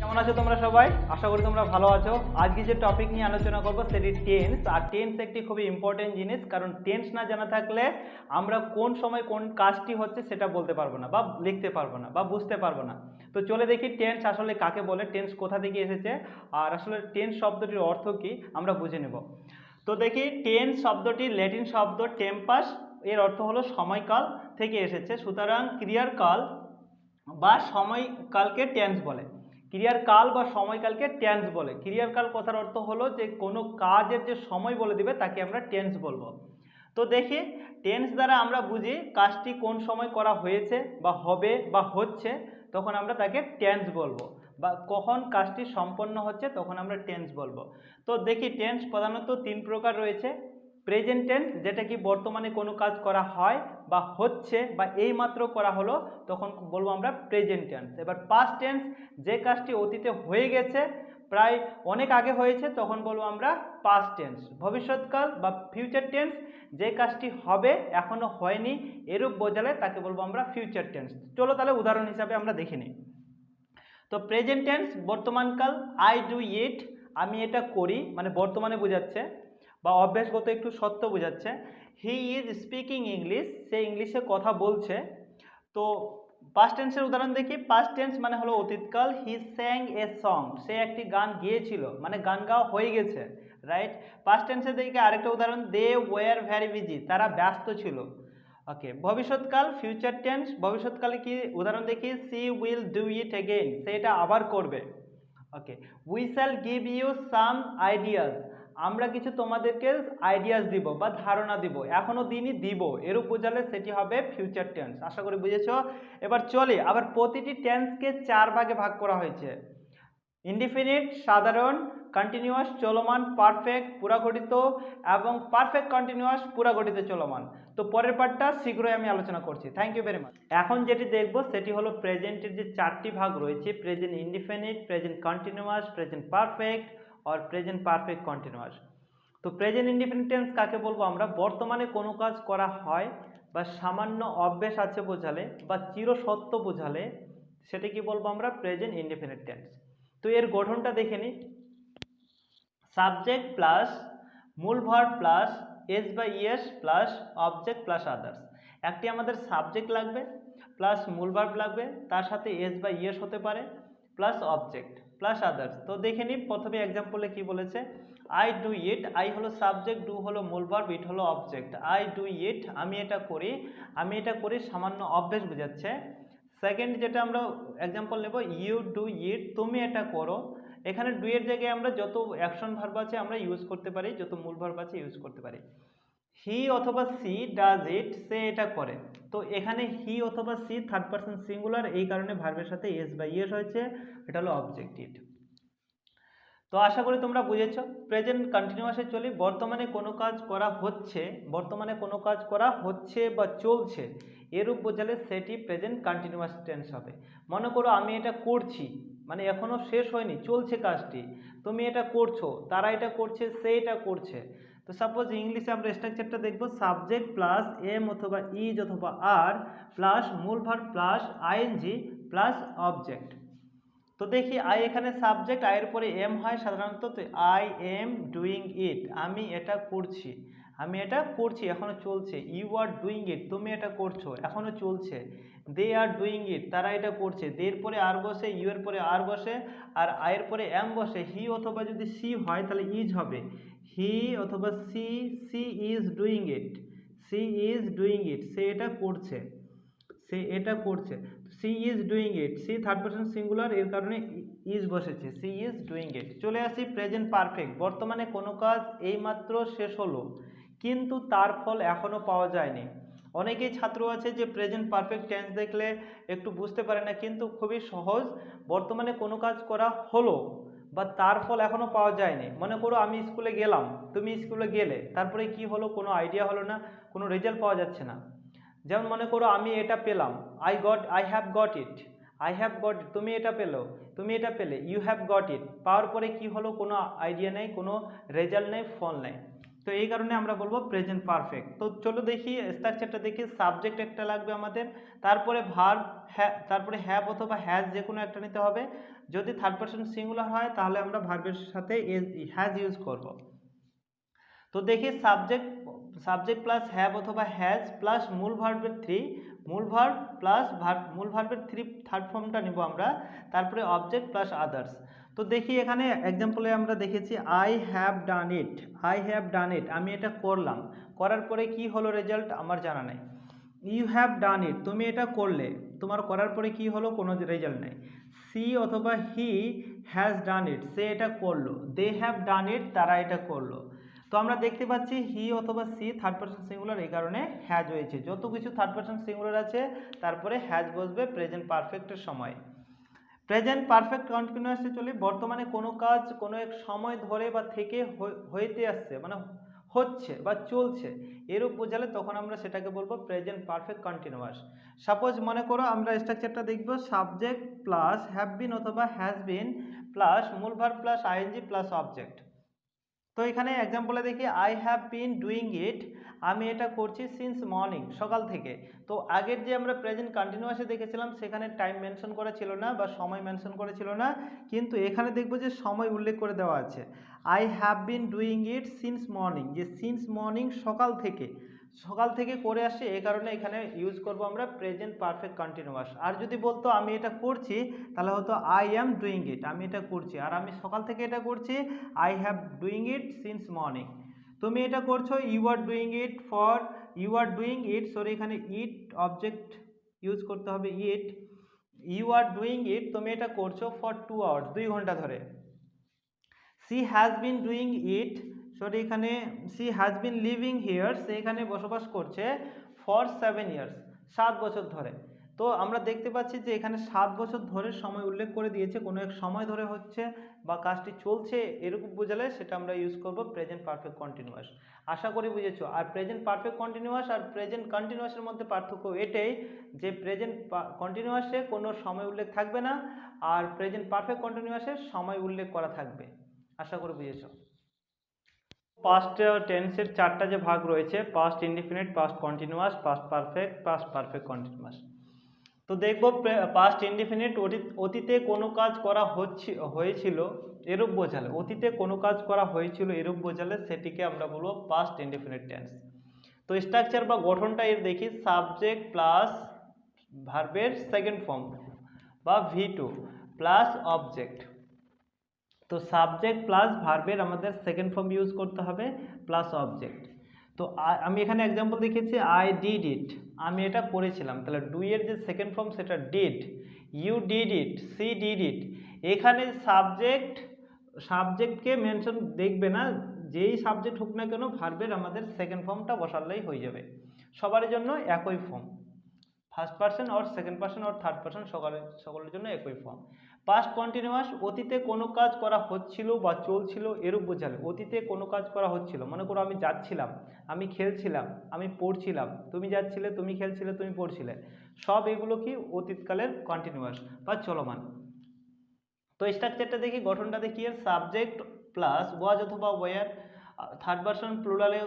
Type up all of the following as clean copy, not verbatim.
কেমন আছো তোমরা সবাই? আশা করি তোমরা ভালো আছো। আজকে যে টপিক নিয়ে আলোচনা করব সেটি টেন্স। আর টেন্স একটি খুবই ইম্পর্টেন্ট জিনিস, কারণ টেন্স না জানা থাকলে আমরা কোন সময় কোন কাজটি হচ্ছে সেটা বলতে পারবো না, বা লিখতে পারবো না, বা বুঝতে পারবো না। তো চলে দেখি টেন্স আসলে কাকে বলে, টেন্স কোথা থেকে এসেছে, আর আসলে টেন্স শব্দটির অর্থ কি আমরা বুঝে নেব। তো দেখি, টেন্স শব্দটি ল্যাটিন শব্দ টেম্পাস, এর অর্থ হলো সময়কাল থেকে এসেছে। সুতরাং ক্রিয়ার কাল বা সময়কালকে টেন্স বলে। ক্রিয়ার কাল বা সময়কালকে টেন্স বলে। ক্রিয়ার কাল কথার অর্থ হলো যে কোনো কাজের যে সময় বলে দিবে তাকে আমরা টেন্স বলবো। তো দেখি, টেন্স দ্বারা আমরা বুঝি কাজটি কোন সময় করা হয়েছে বা হবে বা হচ্ছে, তখন আমরা তাকে টেন্স বলবো। বা কখন কাজটি সম্পন্ন হচ্ছে তখন আমরা টেন্স বলবো। তো দেখি, টেন্স প্রধানত তিন প্রকার রয়েছে। প্রেজেন্ট টেন্স, যেটা কি বর্তমানে কোনো কাজ করা হয় বা হচ্ছে বা এইমাত্র করা হলো, তখন বলবো আমরা প্রেজেন্ট টেন্স। এবার পাস্ট টেন্স, যে কাজটি অতীতে হয়ে গেছে, প্রায় অনেক আগে হয়েছে, তখন বলবো আমরা পাস্ট টেন্স। ভবিষ্যৎকাল বা ফিউচার টেন্স, যে কাজটি হবে এখনো হয়নি এরূপ বোঝালে তাকে বলবো আমরা ফিউচার টেন্স। চলো তাহলে উদাহরণ হিসাবে আমরা দেখে নিই। তো প্রেজেন্ট টেন্স বর্তমানকাল, আই ডু ইট, আমি এটা করি, মানে বর্তমানে বোঝাচ্ছে বা অভ্যাসগত একটু সত্য বোঝাচ্ছে। হি ইজ স্পিকিং ইংলিশ, সে ইংলিশে কথা বলছে। তো পাস্ট টেন্সের উদাহরণ দেখি। পাস্ট টেন্স মানে হলো অতীতকাল। হি স্যাং এ সং, সে একটি গান গেয়েছিল, মানে গান গাওয়া হয়ে গেছে, রাইট। পাস্ট টেন্সের দিকে আরেকটা উদাহরণ, দে ওয়ার ভ্যারি বিজি, তারা ব্যস্ত ছিল। ওকে, ভবিষ্যৎকাল ফিউচার টেন্স, ভবিষ্যৎকালে কি উদাহরণ দেখি, she will do it again, সে এটা আবার করবে। Okay, we shall give you some ideas, আমরা কিছু তোমাদেরকে আইডিয়াস দিব বা ধারণা দিব, এখনো দিনই দিব, এরূপ বোঝালে সেটি হবে ফিউচার টেন্স। আশা করি বুঝেছো। এবার চলি, আবার প্রতিটি টেন্সকে চার ভাগে ভাগ করা হয়েছে। ইনডিফিনিট সাধারণ, কন্টিনিউয়াস চলমান, পারফেক্ট পুরাগঠিত, এবং পারফেক্ট কন্টিনিউয়াস পুরাগঠিত চলমান। তো পরের পার্টটা শীঘ্রই আমি আলোচনা করছি। Thank you very much. এখন যেটি দেখব সেটি হলো প্রেজেন্টের যে চারটি ভাগ রয়েছে, present indefinite, present continuous, present perfect আর প্রেজেন্ট পারফেক্ট কন্টিনিউয়াস। তো প্রেজেন্ট ইনডিফিনিট টেন্স কাকে বলবো আমরা, বর্তমানে কোনো কাজ করা হয় বা সামান্য অভ্যেস আছে বোঝালে বা চিরসত্য বোঝালে সেটা কি বলবো আমরা, প্রেজেন্ট ইনডিফিনিট টেন্স। তো এর গঠনটা দেখে নিই। সাবজেক্ট প্লাস মূল ভার্ব প্লাস এস বা ES plus object plus others. একটি আমাদের সাবজেক্ট লাগবে, প্লাস মূল ভার্ব লাগবে, তার সাথে এস বা ইএস হতে পারে, প্লাস অবজেক্ট প্লাস আদার্স। তো দেখে নিই প্রথমে এক্সাম্পলে কি বলেছে। আই ডু ইট, আই হলো সাবজেক্ট, ডু হলো মূল ভার্ব, ইট হলো অবজেক্ট। আই ডু ইট, আমি এটা করি, আমি এটা করি সামান্য অভ্যেস বোঝাচ্ছে। সেকেন্ড যেটা আমরা এক্সাম্পল নেব, ইউ ডু ইট, তুমি এটা করো। এখানে ডু এর জায়গায় আমরা যত অ্যাকশন ভার্ব আছে আমরা ইউজ করতে পারি, যত মূল ভার্ব আছে ইউজ করতে পারি। হি অথবা সি ডাজ ইট, সে এটা করে। তো এখানে হি অথবা সি থার্ড পারসন সিঙ্গুলার, এই কারণে ভার্বের সাথে এস বা ইএস হয়েছে, এটা হলো অবজেক্ট ইট। তো আশা করি তোমরা বুঝেছো। প্রেজেন্ট কন্টিনিউয়াসে চলি। বর্তমানে কোনো কাজ করা হচ্ছে, বর্তমানে কোনো কাজ করা হচ্ছে বা চলছে এরূপ বোঝালে সেটি প্রেজেন্ট কন্টিনিউয়াস টেন্স হবে। মনে করো আমি এটা করছি, মানে এখনো শেষ হয়নি, চলছে কাজটি, তুমি এটা করছো, তারা এটা করছে, সে এটা করছে। তো সাপোজ ইংলিশে আমরা স্ট্রাকচারটা দেখবো, সাবজেক্ট প্লাস এম অথবা ইজ অথবা আর প্লাস মূল verb plus ING plus object. তো দেখি, আই এখানে সাবজেক্ট, আয়ের পরে এম হয় সাধারণত। তো আই এম ডুইং ইট, আমি এটা করছি, আমি এটা করছি, এখনো চলছে। ইউ আর ডুইং ইট, তুমি এটা করছো, এখনো চলছে। দে আর ডুইং ইট, তারা এটা করছে। দের পরে আর বসে, ইউ এর পরে আর বসে, আর আয়ের পরে এম বসে। হি অথবা যদি সি হয় তাহলে ইজ হবে। হি অথবা she, she is doing it, she is doing it, সে এটা করছে, সে এটা করছে। She is doing it, she third person singular, এর কারণে ইজ বসেছে, সি ইজ ডুইং ইট। চলে আসি প্রেজেন্ট পারফেক্ট, বর্তমানে কোনো কাজ এইমাত্র শেষ হলো কিন্তু তার ফল এখনো পাওয়া যায়নি। অনেকেই ছাত্র আছে যে প্রেজেন্ট পারফেক্ট টেন্স দেখলে একটু বুঝতে পারে না, কিন্তু খুবই সহজ। বর্তমানে কোনো কাজ করা হলো বা তার ফল এখনো পাওয়া যায়নি। মনে করো আমি স্কুলে গেলাম, তুমি স্কুলে গেলে, তারপরে কি হলো, কোনো আইডিয়া হলো না, কোনো রেজাল্ট পাওয়া যাচ্ছে না। যেমন মনে করো আমি এটা পেলাম, I have got it, I have got it, তুমি এটা পেলো, তুমি এটা পেলে, ইউ হ্যাভ গট ইট, পাওয়ার পরে কি হলো, কোনো আইডিয়া নেই, কোনো রেজাল্ট নেই, ফল নেই। তো তো এই কারণে আমরা বলবো প্রেজেন্ট পারফেক্ট। তো চলো দেখি স্ট্রাকচারটা দেখি। সাবজেক্ট একটা লাগবে আমাদের, তারপরে ভার্ব, তারপরে হ্যাভ অথবা হ্যাজ যে কোনো একটা নিতে হবে। যদি থার্ড পারসন সিঙ্গুলার হয় তাহলে আমরা ভার্বের সাথে হ্যাজ ইউজ করব। তো দেখি সাবজেক্ট প্লাস হ্যাভ অথবা হ্যাজ প্লাস মূল ভার্বের থ্রি, মূল ভার্ব প্লাস মূল ভার্বের থ্রি থার্ড ফর্মটা নিব আমরা, তারপরে অবজেক্ট প্লাস আদার্স। তো দেখি এখানে এক্সাম্পলে আমরা দেখেছি I have done it, I have done it, আমি এটা করলাম, করার পরে কি হলো রেজাল্ট আমার জানা নাই। ইউ হ্যাভ ডান ইট, তুমি এটা করলে, তোমার করার পরে কি হলো, কোনো রেজাল্ট নেই। সি অথবা হি হ্যাজ ডান ইট, সে এটা করলো। দে হ্যাভ ডান ইট, তারা এটা করলো। তো আমরা দেখতে পাচ্ছি হি অথবা সি থার্ড পারসন সিঙ্গুলার, এই কারণে হ্যাজ হয়েছে। যত কিছু থার্ড পারসন সিঙ্গুলার আছে তারপরে হ্যাজ বসবে প্রেজেন্ট পারফেক্টের সময়। প্রেজেন্ট পারফেক্ট কন্টিনিউয়াসে চলে বর্তমানে কোনো কাজ কোনো এক সময় ধরে বা থেকে হইতে আসছে, মানে হচ্ছে বা চলছে এরূপ বোঝালে তখন আমরা সেটাকে বলবো প্রেজেন্ট পারফেক্ট কন্টিনিউয়াস। সাপোজ মনে করো আমরা স্ট্রাকচারটা দেখব, সাবজেক্ট প্লাস হ্যাভ বিন অথবা হ্যাজ বিন প্লাস মূল verb plus ING plus object. তো এখানে এক্সাম্পলে দেখি I have been doing it, আমি এটা করছি সিন্স মর্নিং, সকাল থেকে। তো আগের যে আমরা প্রেজেন্ট কন্টিনিউয়াসে দেখেছিলাম সেখানে টাইম মেনশন করা ছিল না বা সময় মেনশন করা ছিল না, কিন্তু এখানে দেখব যে সময় উল্লেখ করে দেওয়া আছে। I have been doing it since morning, যে সিন্স মর্নিং সকাল থেকে করে আসছে, এই কারণে এখানে ইউজ করব আমরা প্রেজেন্ট পারফেক্ট কন্টিনিউয়াস। আর যদি বলতো আমি এটা করছি তাহলে হয়তো আই অ্যাম ডুইং ইট, আমি এটা করছি, আর আমি সকাল থেকে এটা করছি, I have doing it since morning. তুমি এটা করছো, you are doing it for, you are doing it, sorry এখানে ইট অবজেক্ট ইউজ করতে হবে, ইট, ইউ আর ডুইং ইট, তুমি এটা করছো ফর 2 আওয়ার্স, 2 ঘন্টা ধরে। She has been doing it, sorry এখানে she has been living here, সে এখানে বসবাস করছে ফর 7 ইয়ার্স, 7 বছর ধরে। তো আমরা দেখতে পাচ্ছি যে এখানে 7 বছর ধরে সময় উল্লেখ করে দিয়েছে, কোনো এক সময় ধরে হচ্ছে বা কাজটি চলছে এরকম বোঝালে সেটা আমরা ইউজ করব প্রেজেন্ট পারফেক্ট কন্টিনিউয়াস। আশা করি বুঝেছো। আর প্রেজেন্ট পারফেক্ট কন্টিনিউয়াস আর প্রেজেন্ট কন্টিনিউয়াসের মধ্যে পার্থক্য এটাই যে প্রেজেন্ট কন্টিনিউয়াসে কোনো সময় উল্লেখ থাকবে না, আর প্রেজেন্ট পারফেক্ট কন্টিনিউয়াসে সময় উল্লেখ করা থাকবে। আশা করি বুঝেছো। পাস্ট টেন্সের চারটা যে ভাগ রয়েছে, past indefinite, past continuous, past perfect continuous. তো দেখব পাস্ট ইনডিফিনিট অতীতে কোনো কাজ করা হয়েছিল এরূপ বোঝালে, অতীতে কোনো কাজ করা হয়েছিল এরূপ বোঝালে সেটিকে আমরা বলবো পাস্ট ইনডিফিনিট টেন্স। তো স্ট্রাকচার বা গঠনটা এর দেখি, সাবজেক্ট প্লাস ভার্বের সেকেন্ড ফর্ম বা V2 প্লাস অবজেক্ট। তো সাবজেক্ট প্লাস ভার্বের আমাদের সেকেন্ড ফর্ম ইউজ করতে হবে প্লাস অবজেক্ট। তো আমি এখানে এক্সাম্পল দেখেছি আই ডিড ইট, আমি এটা করেছিলাম, তাহলে ডু এর যে সেকেন্ড ফর্ম সেটা did, you did it, she did it. এখানে সাবজেক্টকে মেনশন দেখবে না, যেই সাবজেক্ট হোক না কেন ভার্বের আমাদের সেকেন্ড ফর্মটা বসালেই হয়ে যাবে। সবার জন্য একই form, first person or second person or third person সকলের জন্য একই ফর্ম। পাস্ট কন্টিনিউয়াস অতীতে কোনো কাজ করা হচ্ছিল বা চলছিল এরূপ বোঝালে, অতীতে কোনো কাজ করা হচ্ছিল, মনে করো আমি যাচ্ছিলাম, আমি খেলছিলাম, আমি পড়ছিলাম, তুমি যাচ্ছিলে, তুমি খেলছিলে, তুমি পড়ছিলে, সব এগুলো কি অতীতকালের কন্টিনিউয়াস বা চলমান। তো স্ট্রাকচারটা দেখি, গঠনটা দেখি, এর সাবজেক্ট প্লাস ওয়াজ অথবা ওয়ার, থার্ড পার্সন প্লুরালে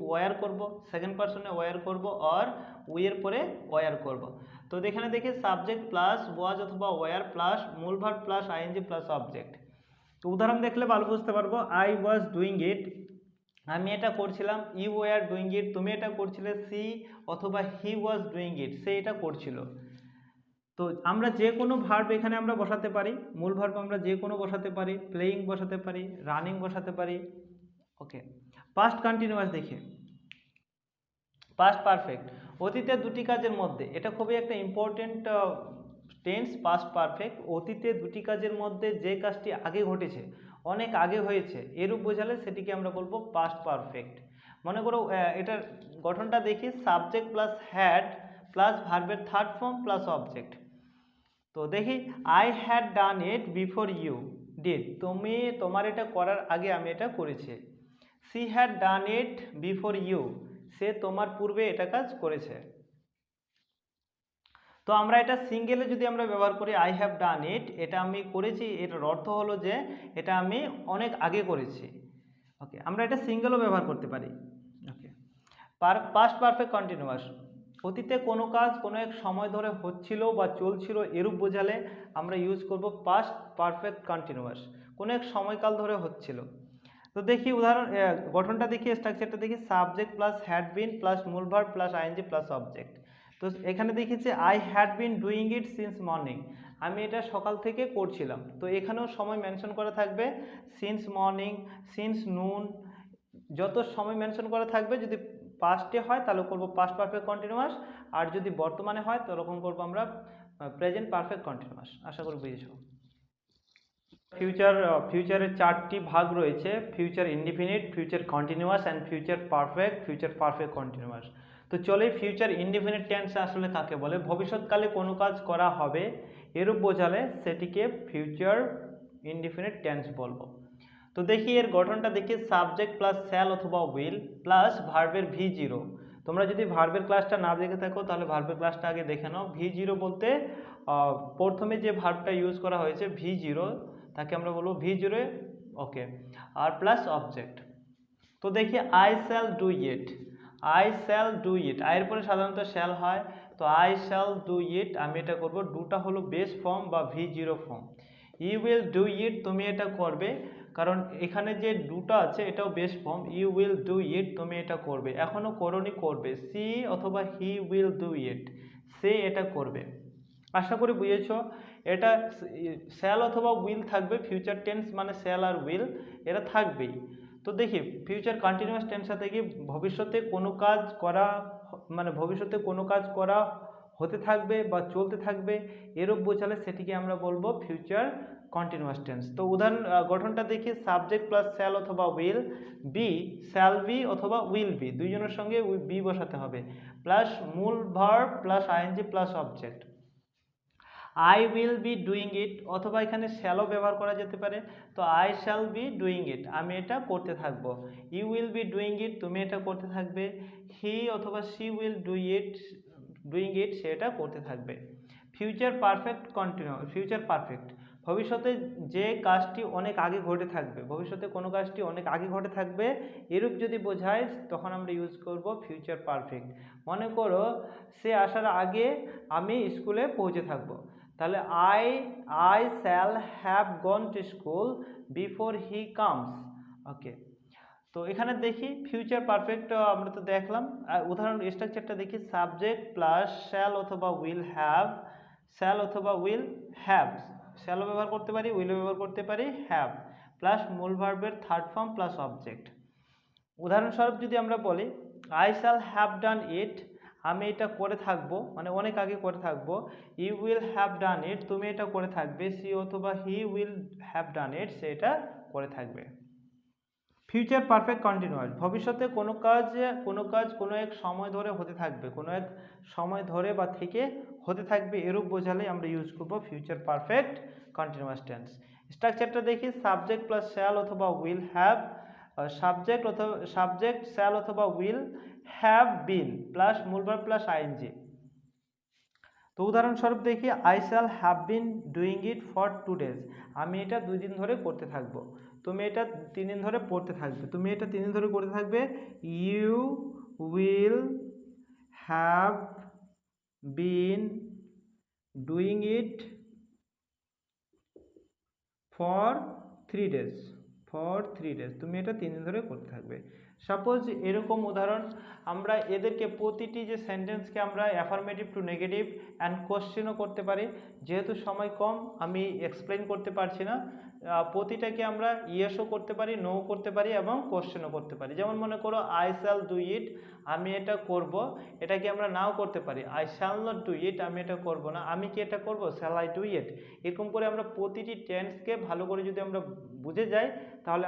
ওয়ার করব, সেকেন্ড পার্সনে ওয়ার করব, আর উইয়ের পরে ওয়ার করব। তো এখানে দেখি সাবজেক্ট প্লাস ওয়াজ অথবা ওয়ার প্লাস মূল verb plus ING plus object. তো উদাহরণ দেখলে ভালো বুঝতে পারবো, আই ওয়াজ ডুইং ইট, আমি এটা করছিলাম, ইউ ওয়ার ডুইং ইট, তুমি এটা করছিলে, সি অথবা হি ওয়াজ ডুইং ইট, সে এটা করছিল। তো আমরা যে কোনো ভার্ব এখানে আমরা বসাতে পারি, মূল ভার্ব আমরা যে কোনো বসাতে পারি, প্লেয়িং বসাতে পারি, রানিং বসাতে পারি। ওকে, পাস্ট কন্টিনিউয়াস দেখে, পাস্ট পারফেক্ট অতীতে দুটি কাজের মধ্যে, এটা খুবই একটা ইম্পর্টেন্ট টেন্স পাস্ট পারফেক্ট। অতীতে দুটি কাজের মধ্যে যে কাজটি আগে ঘটেছে, অনেক আগে হয়েছে এরূপ বোঝালে সেটিকে আমরা বলবো পাস্ট পারফেক্ট। মনে করো এটার গঠনটা দেখি, সাবজেক্ট প্লাস হ্যাড প্লাস ভার্বের থার্ড ফর্ম প্লাস অবজেক্ট। তো দেখি I had done it before you did, তুমি তোমার এটা করার আগে আমি এটা করেছি। She had done it before you, সে তোমার পূর্বে এটা কাজ করেছে। তো আমরা এটা সিঙ্গেলে যদি আমরা ব্যবহার করি, আই হ্যাভ ডান ইট, এটা আমি করেছি, এটার অর্থ হলো যে এটা আমি অনেক আগে করেছি। ওকে, আমরা এটা সিঙ্গেলও ব্যবহার করতে পারি। ওকে, পাস্ট পারফেক্ট কন্টিনিউয়াস, অতীতে কোনো কাজ কোনো এক সময় ধরে হচ্ছিল বা চলছিল এরূপ বোঝালে আমরা ইউজ করব পাস্ট পারফেক্ট কন্টিনিউয়াস, কোনো এক সময়কাল ধরে হচ্ছিল। তো দেখি উদাহরণ, গঠনটা দেখি, স্ট্রাকচারটা দেখি, subject plus had been plus মূল verb plus ING plus object. তো এখানে দেখেছি I had been doing it since morning, আমি এটা সকাল থেকে করছিলাম। তো এখানেও সময় মেনশন করা থাকবে, সিন্স মর্নিং, সিন্স নুন, যত সময় মেনশন করা থাকবে যদি পাস্টে হয় তাহলে করব পাস্ট পারফেক্ট কন্টিনিউয়াস, আর যদি বর্তমানে হয় তখন করব আমরা প্রেজেন্ট পারফেক্ট কন্টিনিউয়াস। আশা করি বুঝেছো। ফিউচারের চারটি ভাগ রয়েছে, future indefinite, future continuous and future perfect continuous. তো চলে ফিউচার ইনডিফিনিট টেন্স আসলে কাকে বলে, ভবিষ্যৎকালে কোনো কাজ করা হবে এরূপ বোঝালে সেটিকে ফিউচার ইনডিফিনিট টেন্স বলবো। তো দেখি এর গঠনটা দেখি, সাবজেক্ট প্লাস শ্যাল অথবা উইল প্লাস ভার্বের V0। তোমরা যদি ভার্বের ক্লাসটা না দেখে থাকো তাহলে ভার্বের ক্লাসটা আগে দেখে নাও। V0 বলতে প্রথমে যে ভার্বটা ইউজ করা হয়েছে V0, তাকে আমরা বলবো V0। ওকে, আর প্লাস অবজেক্ট। তো দেখি I shall do it, I shall do it, আয়ের পরে সাধারণত শ্যাল হয়, তো আই শ্যাল ডু ইট, আমি এটা করব। ডুটা হলো বেস ফর্ম বা V0 form. You will do it, তুমি এটা করবে, কারণ এখানে যে ডুটা আছে এটাও base form. You will do it, তুমি এটা করবে, এখনও করনি, করবে। সি অথবা হি উইল ডু ইট, সে এটা করবে। আশা করি বুঝেছ। এটা শ্যাল অথবা উইল থাকবে, ফিউচার টেন্স মানে শ্যাল আর উইল এরা থাকবেই। তো দেখি ফিউচার কন্টিনিউয়াস টেন্সটা থেকে ভবিষ্যতে কোনো কাজ করা, মানে ভবিষ্যতে কোনো কাজ করা হতে থাকবে বা চলতে থাকবে এরূপ বোঝালে সেটিকে আমরা বলবো ফিউচার কন্টিনিউয়াস টেন্স। তো উদাহরণ গঠনটা দেখি, সাবজেক্ট প্লাস শ্যাল অথবা উইল, বি শ্যাল বি অথবা উইল বি, দুইজনের সঙ্গে বি বসাতে হবে, প্লাস মূল verb plus ING plus object. I will be doing it, অথবা এখানে শ্যালও ব্যবহার করা যেতে পারে। তো I shall be doing it, আমি এটা করতে থাকবো। You will be doing it, তুমি এটা করতে থাকবে। হি অথবা সি উইল ডুইং ইট, সে এটা করতে থাকবে। ফিউচার পারফেক্ট ফিউচার পারফেক্ট, ভবিষ্যতে যে কাজটি অনেক আগে ঘটে থাকবে, ভবিষ্যতে কোনো কাজটি অনেক আগে ঘটে থাকবে এরূপ যদি বোঝায় তখন আমরা ইউজ করব ফিউচার পারফেক্ট। মনে করো সে আসার আগে আমি স্কুলে পৌঁছে থাকবো, তাহলে I shall have gone to school before he comes. Okay, তো এখানে দেখি ফিউচার পারফেক্ট আমরা তো দেখলাম। উদাহরণ স্ট্রাকচারটা দেখি, সাবজেক্ট প্লাস শ্যাল অথবা উইল হ্যাভ, শ্যাল অথবা উইল হ্যাভ, শ্যালও ব্যবহার করতে পারি, উইলও ব্যবহার করতে পারি, হ্যাভ প্লাস মূল ভার্বের থার্ড ফর্ম প্লাস অবজেক্ট। উদাহরণস্বরূপ যদি আমরা বলি I shall have done it, আমি এটা করে থাকবো, মানে অনেক আগে করে থাকবো। ইউ উইল হ্যাভ ডান ইট, তুমি এটা করে থাকবে। সি অথবা হি উইল হ্যাভ ডান ইট, সে এটা করে থাকবে। ফিউচার পারফেক্ট কন্টিনিউয়াস, ভবিষ্যতে কোনো কাজ কোনো এক সময় ধরে হতে থাকবে, কোনো এক সময় ধরে বা থেকে হতে থাকবে এরূপ বোঝালে আমরা ইউজ করব ফিউচার পারফেক্ট কন্টিনিউয়াস টেন্স। স্ট্রাকচারটা দেখি, সাবজেক্ট প্লাস শ্যাল অথবা উইল হ্যাভ, সাবজেক্ট শ্যাল অথবা উইল হ্যাভ বিন প্লাস মূল ভার্ব প্লাস আইএনজি। তো উদাহরণস্বরূপ দেখি I shall have been doing it for 2 days, আমি এটা 2 দিন ধরে করতে থাকবো। তুমি এটা 3 দিন ধরে পড়তে থাকবে, তুমি এটা 3 দিন ধরে করতে থাকবে। You will have been doing it for 3 days, তুমি এটা 3 দিন ধরে করতে থাকবে। সাপোজ এরকম উদাহরণ, আমরা এদেরকে প্রতিটি যে সেন্টেন্সকে আমরা অ্যাফার্মেটিভ টু নেগেটিভ অ্যান্ড কোশ্চেনও করতে পারি। যেহেতু সময় কম আমি এক্সপ্লেন করতে পারছি না, প্রতিটাকে আমরা ইয়েসও করতে পারি, নো করতে পারি এবং কোশ্চেনও করতে পারি। যেমন মনে করো আই শ্যাল ডু ইট, আমি এটা করব, এটাকে আমরা নাও করতে পারি। I shall not do it, আমি এটা করব না, আমি কি এটা করব, শ্যাল আই ডু ইট। এরকম করে আমরা প্রতিটি টেন্সকে ভালো করে যদি আমরা বুঝে যাই তাহলে